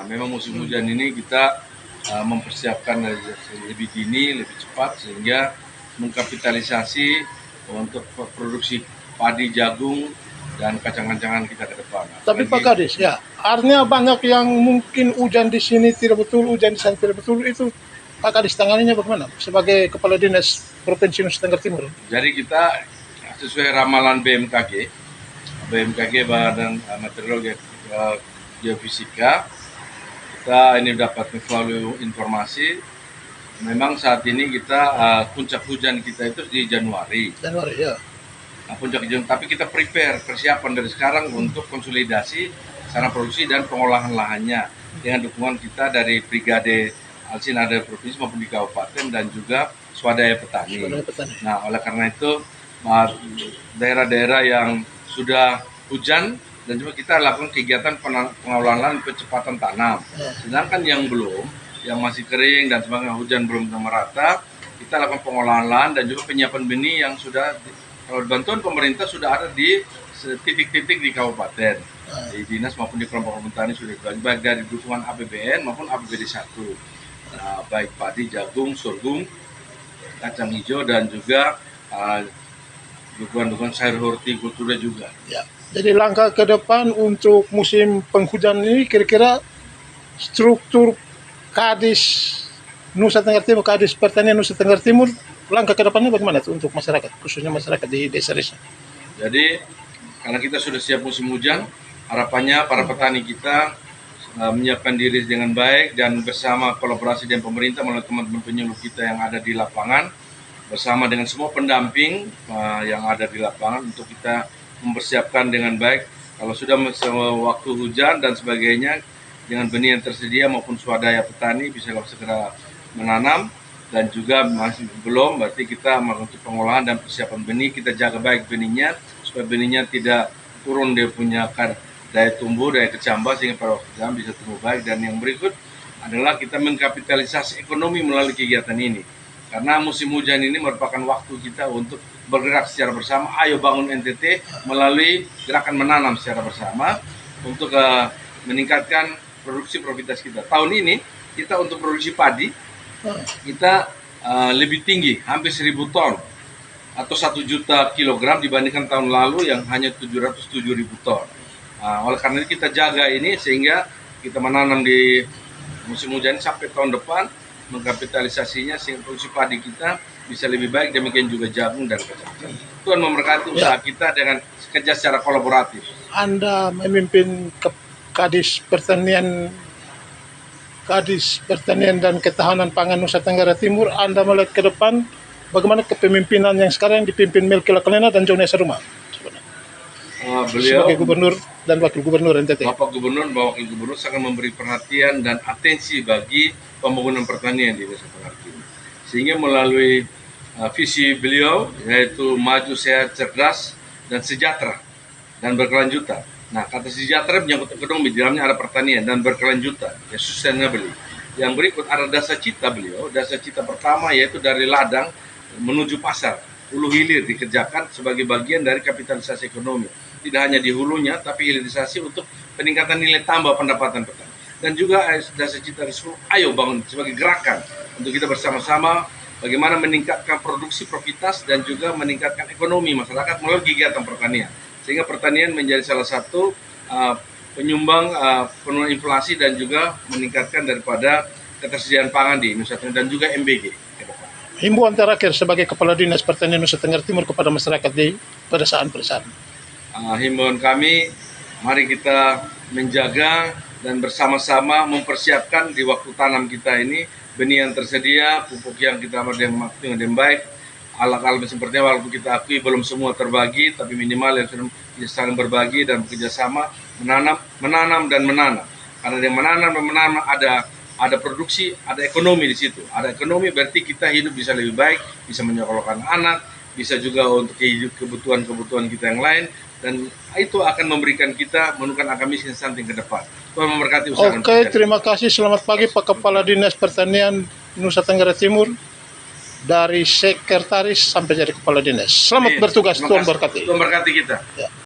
memang musim hujan ini kita mempersiapkan lebih dini, lebih cepat sehingga mengkapitalisasi untuk produksi padi, jagung, dan kacang-kacangan kita ke depan. Tapi Pak Kadis, ya artinya banyak yang mungkin hujan di sini tidak betul, hujan di sana tidak betul, itu Pak Kadis tanganinya bagaimana sebagai Kepala Dinas Provinsi Nusa Tenggara Timur? Jadi kita sesuai ramalan BMKG, Badan Meteorologi Geofisika, kita ini dapat selalu informasi. Memang saat ini kita puncak hujan kita itu di Januari. Ya. Puncak hujan, tapi kita persiapan dari sekarang untuk konsolidasi sarana produksi dan pengolahan lahannya dengan dukungan kita dari Brigade Alsinada Provinsi maupun di Kabupaten dan juga swadaya petani. Nah, oleh karena itu daerah-daerah yang sudah hujan dan juga kita lakukan kegiatan pengolahan lahan percepatan tanam. Sedangkan yang belum, yang masih kering dan sebagainya hujan belum merata, kita lakukan pengolahan lahan dan juga penyiapan benih yang sudah kalau bantuan pemerintah sudah ada di titik-titik di kabupaten, di dinas maupun di kelompok petani sudah dibagi baik dari dukungan APBN maupun APBD 1, baik padi, jagung, sorghum, kacang hijau dan juga dukungan sayur hortikultura juga. Ya. Jadi langkah ke depan untuk musim penghujan ini kira-kira struktur Kadis Nusa Tenggara Timur, Kadis Pertanian Nusa Tenggara Timur, langkah ke depannya bagaimana untuk masyarakat, khususnya masyarakat di desa-desa? Jadi karena kita sudah siap musim hujan, harapannya para petani kita menyiapkan diri dengan baik dan bersama kolaborasi dengan pemerintah melalui teman-teman penyuluh kita yang ada di lapangan, bersama dengan semua pendamping yang ada di lapangan untuk kita mempersiapkan dengan baik. Kalau sudah waktu hujan dan sebagainya, dengan benih yang tersedia maupun swadaya petani bisa segera menanam. Dan juga masih belum, berarti kita melakukan pengolahan dan persiapan benih, kita jaga baik benihnya supaya benihnya tidak turun dia punya daya tumbuh, daya kecambah sehingga pada waktu hujan bisa tumbuh baik. Dan yang berikut adalah kita mengkapitalisasi ekonomi melalui kegiatan ini. Karena musim hujan ini merupakan waktu kita untuk bergerak secara bersama. Ayo bangun NTT melalui gerakan menanam secara bersama untuk meningkatkan produksi profitabilitas kita. Tahun ini kita untuk produksi padi kita lebih tinggi, hampir 1.000 ton atau 1 juta kilogram dibandingkan tahun lalu yang hanya 707.000 ton. Oleh karena itu kita jaga ini sehingga kita menanam di musim hujan sampai tahun depan, mengkapitalisasinya sehingga produksi padi kita bisa lebih baik, demikian juga jagung dan kacang. Tuhan memberkati usaha kita dengan kerja secara kolaboratif. Anda memimpin Kadis Pertanian dan Ketahanan Pangan Nusa Tenggara Timur, Anda melihat ke depan bagaimana kepemimpinan yang sekarang dipimpin Melki Lakalena dan Joni Saruma beliau sebagai Gubernur dan Wakil Gubernur NTT. Bapak Gubernur, Wakil Gubernur sangat memberi perhatian dan atensi bagi pembangunan pertanian di Nusa Tenggara Timur. Sehingga melalui visi beliau yaitu maju, sehat, cerdas, dan sejahtera dan berkelanjutan. Nah, kata sejahtera menyangkut ekonomi, di dalamnya ada pertanian dan berkelanjutan, ya sustainability. Yang berikut ada dasar cita beliau. Dasar cita pertama yaitu dari ladang menuju pasar, hulu hilir dikerjakan sebagai bagian dari kapitalisasi ekonomi. Tidak hanya di hulunya, tapi hilirisasi untuk peningkatan nilai tambah pendapatan petani. Dan juga dasar cita tersebut, ayo bangun sebagai gerakan untuk kita bersama-sama bagaimana meningkatkan produksi profitas dan juga meningkatkan ekonomi masyarakat melalui kegiatan pertanian. Sehingga pertanian menjadi salah satu penyumbang penurunan inflasi dan juga meningkatkan daripada ketersediaan pangan di Nusa Tenggara dan juga MBG. Himbauan terakhir sebagai Kepala Dinas Pertanian Nusa Tenggara Timur kepada masyarakat di pedesaan-pedesaan. Himbauan kami, mari kita menjaga dan bersama-sama mempersiapkan di waktu tanam kita ini benih yang tersedia, pupuk yang kita dengan baik. Alat-alat seperti walaupun kita akui belum semua terbagi, tapi minimal yang sudah saling berbagi dan bekerjasama menanam. Karena yang menanam dan menanam ada produksi, ada ekonomi di situ. Ada ekonomi berarti kita hidup bisa lebih baik, bisa menyekolahkan anak, bisa juga untuk kebutuhan kita yang lain, dan itu akan memberikan kita menurunkan angka miskin stunting ke depan. Tuhan memberkati usaha. Oke, terima kasih. Selamat pagi Pak Kepala Dinas Pertanian Nusa Tenggara Timur. Dari sekretaris sampai jadi kepala dinas. Selamat bertugas, Tuhan berkati. Tuhan berkati kita. Ya.